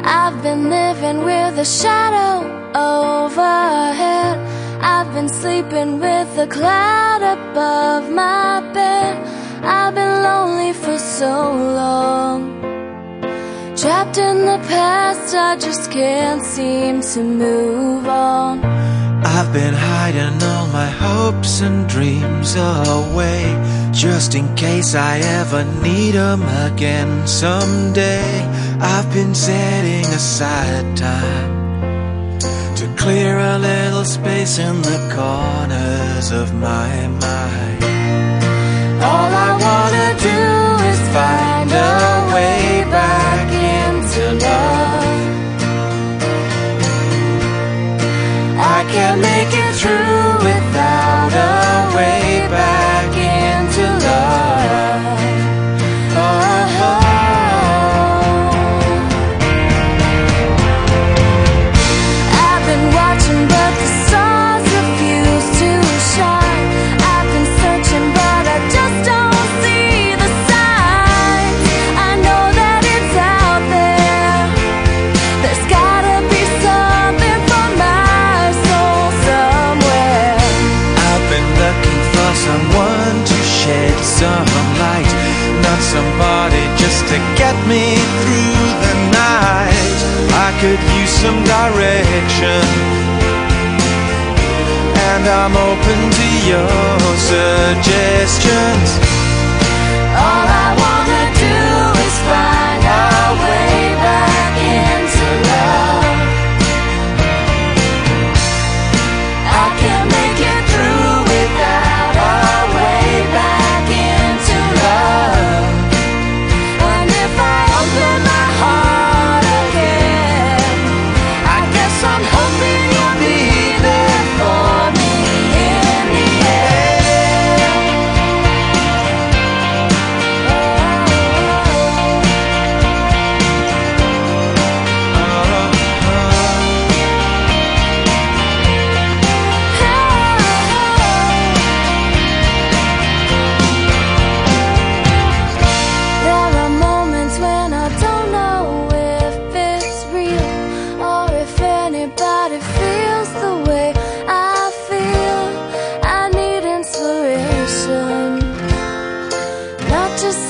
I've been living with a shadow overhead. I've been sleeping with a cloud above my bed. I've been lonely for so long, trapped in the past, I just can't seem to move on. I've been hiding all my hopes and dreams away, just in case I ever need 'em again someday. I've been setting aside time to clear a little space in the corners of my mind. All I wanna do is find a way back into love. I can't make it through without a way back into love. Oh. I've been watching but the stars refuse to shine. I've been searching but I just don't see the signs. I know that it's out there. There's gotta be something for my soul somewhere. I've been looking for someone to shed some light, not somebody just to get me through the night. I could use some direction, and I'm open to your suggestions. All I wanna do is find our way back into love. I can't make it through without our way back into love. And if I open my heart again, I guess I'm hoping you'll be there for me in the end. There are moments when I don't know if it's real, or if anybody feels the way I feel. I need inspiration, not just